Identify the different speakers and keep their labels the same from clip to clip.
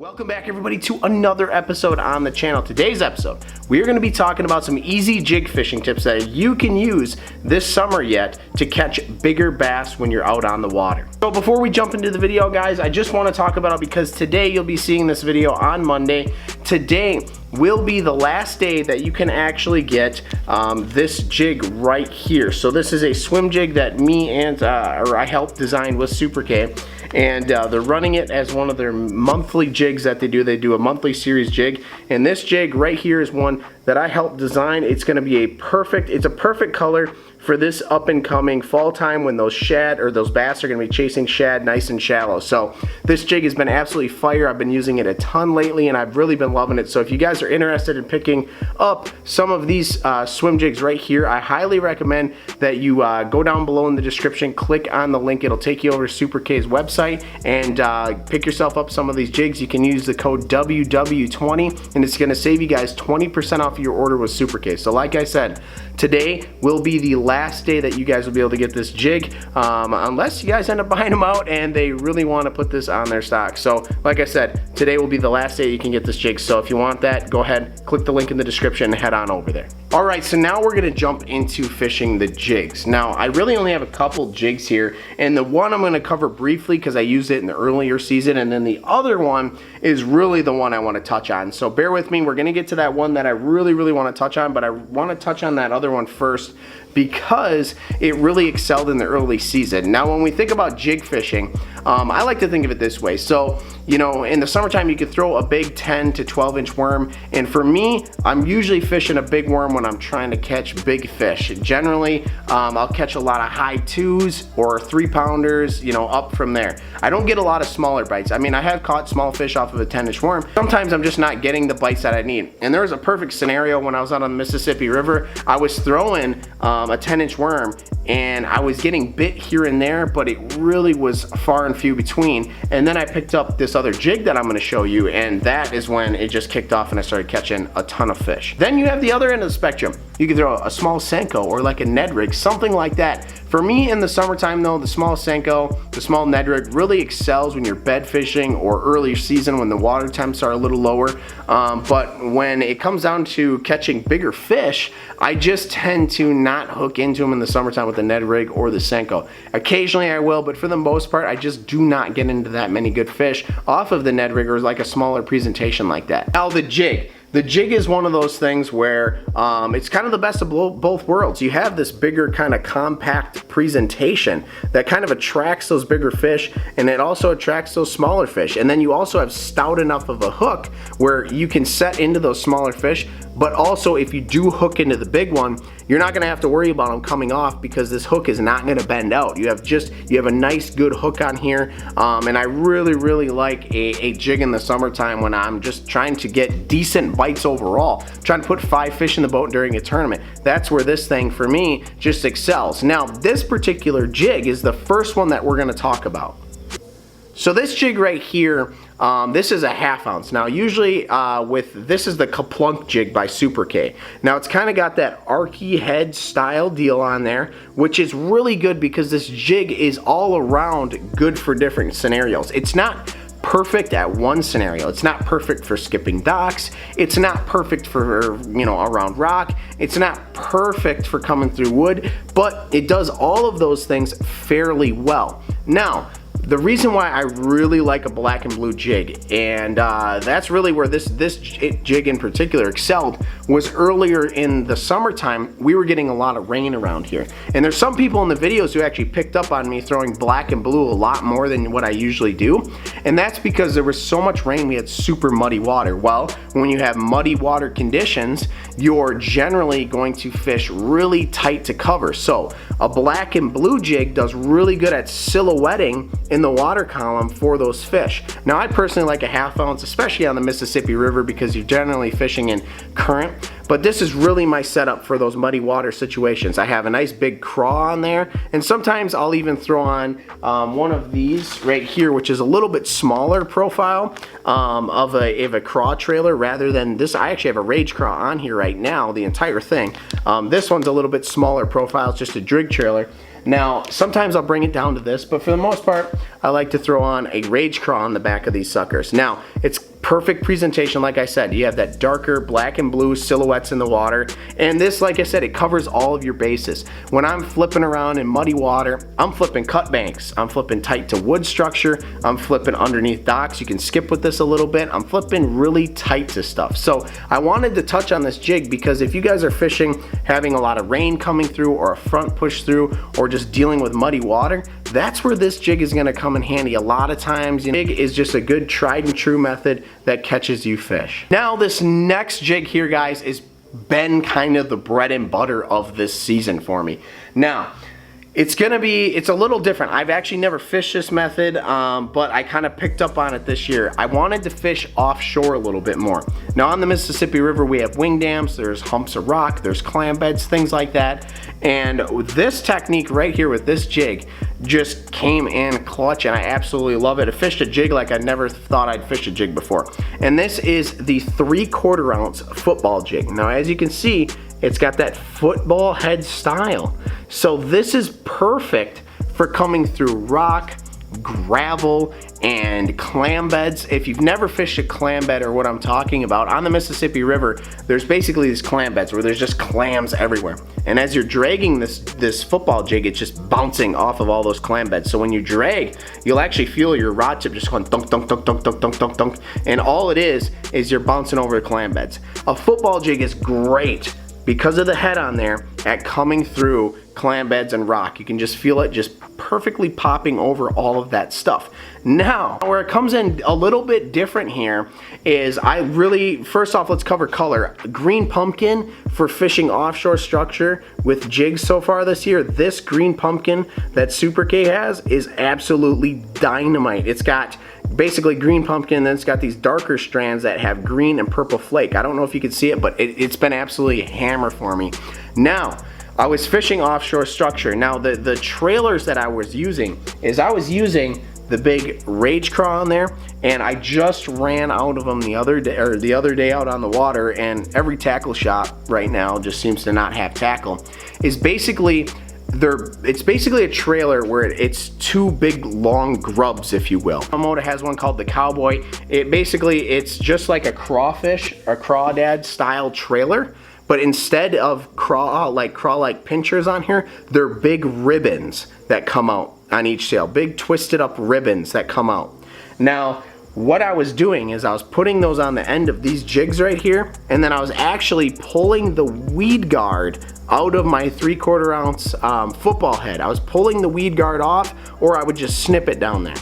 Speaker 1: Welcome back everybody to another episode on the channel. Today's episode, we're going to be talking about some easy jig fishing tips that you can use this summer yet to catch bigger bass when you're out on the water. So before we jump into the video, guys, I just want to talk about it because today you'll be seeing this video on Monday. Today will be the last day that you can actually get this jig right here. So this is a swim jig that me and I helped design with Super K, and they're running it as one of their monthly jigs that they do. They do a monthly series jig, and this jig right here is one that I helped design. It's going to be it's a perfect color for this up and coming fall time when those shad or those bass are going to be chasing shad nice and shallow. So this jig has been absolutely fire. I've been using it a ton lately and I've really been loving it. So if you guys are interested in picking up some of these swim jigs right here, I highly recommend that you go down below in the description, click on the link. It'll take you over to Super K's website and pick yourself up some of these jigs. You can use the code WW20 and it's going to save you guys 20% off your order with Super K. So like I said, today will be the last day that you guys will be able to get this jig, unless you guys end up buying them out and they really want to put this on their stock. So like I said, today will be the last day you can get this jig. So if you want that, go ahead, click the link in the description and head on over there. Alright, so now we're going to jump into fishing the jigs. Now I really only have a couple jigs here, and the one I'm going to cover briefly because I used it in the earlier season, and then the other one is really the one I want to touch on. So bear with me, we're going to get to that one that I really want to touch on, but I want to touch on that other one first because it really excelled in the early season. Now when we think about jig fishing, I like to think of it this way. So you know, in the summertime you could throw a big 10 to 12 inch worm, and for me, I'm usually fishing a big worm when I'm trying to catch big fish. Generally, I'll catch a lot of high 2s or 3-pounders, you know, up from there. I don't get a lot of smaller bites. I mean, I have caught small fish off of a 10-inch worm. Sometimes I'm just not getting the bites that I need. And there was a perfect scenario when I was out on the Mississippi River. I was throwing a 10-inch worm and I was getting bit here and there, but it really was far and few between. And then I picked up this other jig that I'm going to show you, and that is when it just kicked off and I started catching a ton of fish. Then you have the other end of the spectrum. You can throw a small Senko or like a Ned rig, something like that. For me in the summertime though, the small Senko, the small Ned rig really excels when you're bed fishing or early season when the water temps are a little lower. But when it comes down to catching bigger fish, I just tend to not hook into them in the summertime with the Ned rig or the Senko. Occasionally I will, but for the most part, I just do not get into that many good fish off of the Ned rig or like a smaller presentation like that. Now the jig. The jig is one of those things where it's kind of the best of both worlds. You have this bigger kind of compact presentation that kind of attracts those bigger fish, and it also attracts those smaller fish. And then you also have stout enough of a hook where you can set into those smaller fish, but also if you do hook into the big one, you're not gonna have to worry about them coming off because this hook is not gonna bend out. You have a nice good hook on here, and I really like a jig in the summertime when I'm just trying to get decent bites overall, trying to put 5 fish in the boat during a tournament. That's where this thing for me just excels. Now this particular jig is the first one that we're going to talk about. So this jig right here, this is a 1/2 ounce. Now usually this is the Kaplunk jig by Super K. Now it's kind of got that archy head style deal on there, which is really good because this jig is all around good for different scenarios. It's not perfect at one scenario. It's not perfect for skipping docks. It's not perfect for, you know, around rock. It's not perfect for coming through wood, but it does all of those things fairly well. Now, the reason why I really like a black and blue jig, and that's really where this jig in particular excelled, was earlier in the summertime. We were getting a lot of rain around here, and there's some people in the videos who actually picked up on me throwing black and blue a lot more than what I usually do, and that's because there was so much rain. We had super muddy water. Well, when you have muddy water conditions, you're generally going to fish really tight to cover. So a black and blue jig does really good at silhouetting in the water column for those fish. Now I personally like a 1/2 ounce, especially on the Mississippi River because you're generally fishing in current, but this is really my setup for those muddy water situations. I have a nice big craw on there, and sometimes I'll even throw on one of these right here, which is a little bit smaller profile of a craw trailer rather than this. I actually have a rage craw on here right now, the entire thing. This one's a little bit smaller profile, it's just a drig trailer. Now, sometimes I'll bring it down to this, but for the most part, I like to throw on a rage craw on the back of these suckers. Now, it's Perfect presentation, like I said. You have that darker black and blue silhouettes in the water, and this, like I said, it covers all of your bases. When I'm flipping around in muddy water, I'm flipping cut banks, I'm flipping tight to wood structure, I'm flipping underneath docks. You can skip with this a little bit. I'm flipping really tight to stuff. So I wanted to touch on this jig because if you guys are fishing having a lot of rain coming through, or a front push through, or just dealing with muddy water, that's where this jig is going to come in handy. A lot of times, jig is just a good tried and true method that catches you fish. Now this next jig here, guys, is been kind of the bread and butter of this season for me. Now it's a little different. I've actually never fished this method, but I kind of picked up on it this year. I wanted to fish offshore a little bit more. Now on the Mississippi River, we have wing dams, there's humps of rock, there's clam beds, things like that. And this technique right here with this jig just came in clutch, and I absolutely love it. I fished a jig like I never thought I'd fished a jig before. And this is the 3/4 ounce football jig. Now as you can see, it's got that football head style. So this is perfect for coming through rock, gravel, and clam beds. If you've never fished a clam bed or what I'm talking about, on the Mississippi River, there's basically these clam beds where there's just clams everywhere. And as you're dragging this football jig, it's just bouncing off of all those clam beds. So when you drag, you'll actually feel your rod tip just going dunk, dunk, dunk, dunk, dunk, dunk, dunk, dunk. And all it is you're bouncing over the clam beds. A football jig is great because of the head on there at coming through clam beds and rock. You can just feel it just perfectly popping over all of that stuff. Now, where it comes in a little bit different here is first off, let's cover color. Green pumpkin for fishing offshore structure with jigs so far this year. This green pumpkin that Super K has is absolutely dynamite. It's got basically green pumpkin, then it's got these darker strands that have green and purple flake. I don't know if you can see it, but it's been absolutely a hammer for me. Now, I was fishing offshore structure. Now the trailers that I was using the big Rage Craw on there, and I just ran out of them the other day out on the water, and every tackle shop right now just seems to not have tackle. It's basically a trailer where it's two big long grubs, if you will. Moto has one called the Cowboy. It's just like a crawfish, a crawdad style trailer, but instead of craw-like pinchers on here, they're big ribbons that come out on each sail. Big twisted up ribbons that come out. Now, what I was doing is I was putting those on the end of these jigs right here, and then I was actually pulling the weed guard out of my 3/4 ounce football head. I was pulling the weed guard off, or I would just snip it down there.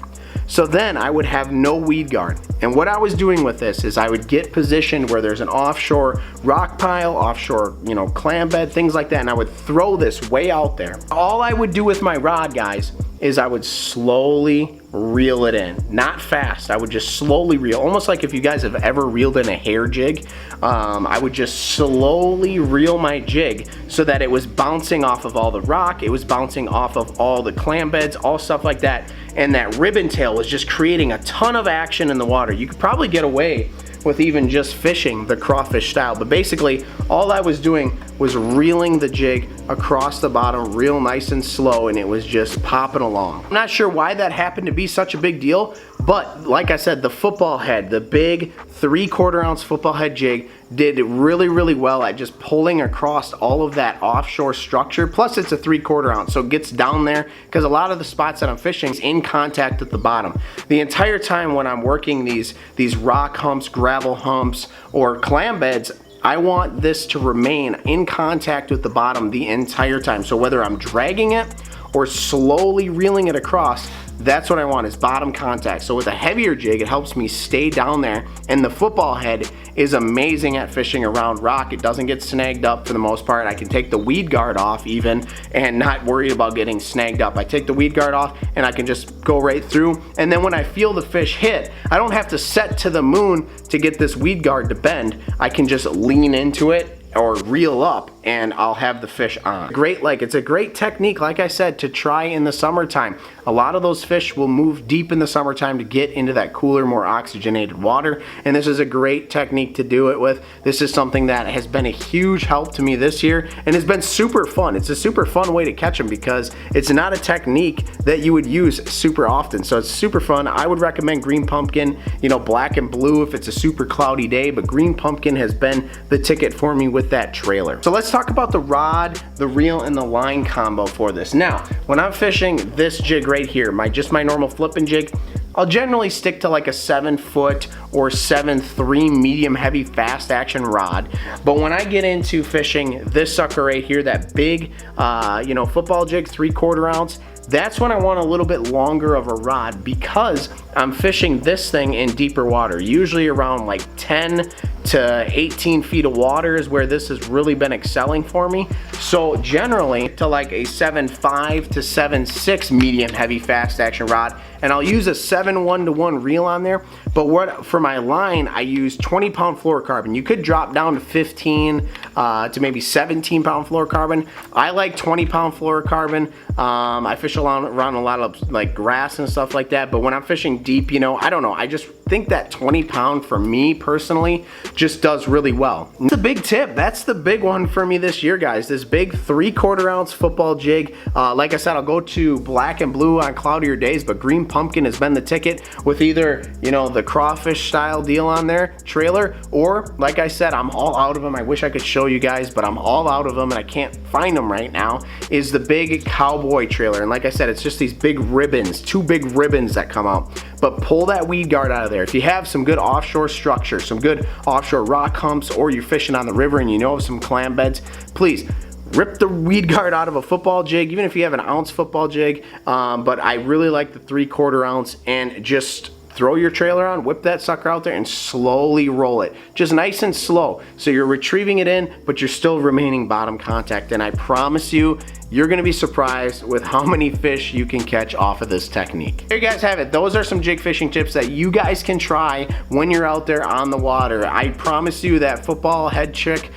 Speaker 1: So then I would have no weed guard. And what I was doing with this is I would get positioned where there's an offshore rock pile, offshore, clam bed, things like that, and I would throw this way out there. All I would do with my rod, guys, is I would slowly reel it in. Not fast, I would just slowly reel, almost like if you guys have ever reeled in a hair jig. I would just slowly reel my jig so that it was bouncing off of all the rock, it was bouncing off of all the clam beds, all stuff like that, and that ribbon tail was just creating a ton of action in the water. You could probably get away with even just fishing the crawfish style, but basically all I was doing was reeling the jig across the bottom real nice and slow, and it was just popping along. I'm not sure why that happened to be such a big deal, but like I said, the football head, the big 3/4 ounce football head jig, did really well at just pulling across all of that offshore structure. Plus it's a 3/4 ounce, so it gets down there, because a lot of the spots that I'm fishing is in contact with the bottom. The entire time when I'm working these rock humps, gravel humps, or clam beds, I want this to remain in contact with the bottom the entire time. So whether I'm dragging it or slowly reeling it across, that's what I want, is bottom contact. So with a heavier jig, it helps me stay down there, and the football head is amazing at fishing around rock. It doesn't get snagged up for the most part. I can take the weed guard off even and not worry about getting snagged up. I take the weed guard off and I can just go right through, and then when I feel the fish hit, I don't have to set to the moon to get this weed guard to bend. I can just lean into it or reel up, and I'll have the fish on. It's a great technique, like I said, to try in the summertime. A lot of those fish will move deep in the summertime to get into that cooler, more oxygenated water, and this is a great technique to do it with. This is something that has been a huge help to me this year, and it's been super fun. It's a super fun way to catch them because it's not a technique that you would use super often, so it's super fun. I would recommend green pumpkin, black and blue if it's a super cloudy day, but green pumpkin has been the ticket for me with that trailer. So let's talk about the rod, the reel, and the line combo for this. Now, when I'm fishing this jig right here, my normal flipping jig, I'll generally stick to like a 7-foot or 7.3 medium heavy fast action rod. But when I get into fishing this sucker right here, that big football jig, 3/4 ounce, that's when I want a little bit longer of a rod because I'm fishing this thing in deeper water, usually around like 10 to 18 feet of water is where this has really been excelling for me. So generally to like a 7.5 to 7.6 medium heavy fast action rod, and I'll use a 7-1-to-1 reel on there. But for my line, I use 20-pound fluorocarbon. You could drop down to 15 to maybe 17-pound fluorocarbon. I like 20-pound fluorocarbon. I fish around a lot of like grass and stuff like that, but when I'm fishing deep, I don't know, I just think that 20-pound for me personally just does really well. It's a big tip. That's the big one for me this year, guys. This big 3/4 ounce football jig. Like I said, I'll go to black and blue on cloudier days, but green pumpkin has been the ticket with either, the crawfish style deal on there, trailer, or like I said, I'm all out of them. I wish I could show you guys, but I'm all out of them and I can't find them right now, is the big cowboy trailer. And like I said, it's just these big ribbons, 2 big ribbons that come out. But pull that weed guard out of there. If you have some good offshore structure, some good offshore rock humps, or you're fishing on the river and you know of some clam beds, please rip the weed guard out of a football jig, even if you have an ounce football jig. But I really like the 3/4 ounce, and just throw your trailer on, whip that sucker out there, and slowly roll it. Just nice and slow. So you're retrieving it in, but you're still remaining bottom contact. And I promise you, you're gonna be surprised with how many fish you can catch off of this technique. There you guys have it. Those are some jig fishing tips that you guys can try when you're out there on the water. I promise you that football head trick,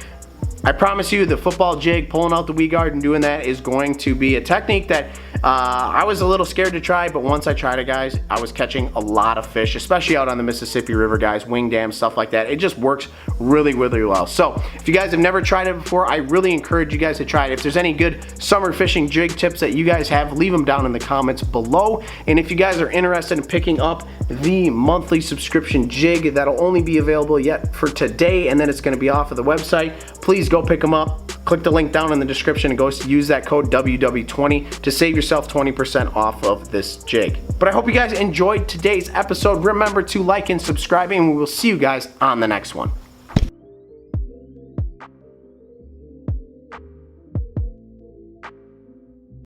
Speaker 1: I promise you the football jig, pulling out the weed guard and doing that is going to be a technique that I was a little scared to try, but once I tried it, guys, I was catching a lot of fish, especially out on the Mississippi River, guys, wing dams, stuff like that. It just works really, really well. So if you guys have never tried it before, I really encourage you guys to try it. If there's any good summer fishing jig tips that you guys have, leave them down in the comments below. And if you guys are interested in picking up the monthly subscription jig, that'll only be available yet for today, and then it's going to be off of the website, please go pick them up. Click the link down in the description and go use that code WW20 to save yourself 20% off of this jig. But I hope you guys enjoyed today's episode. Remember to like and subscribe, and we will see you guys on the next one.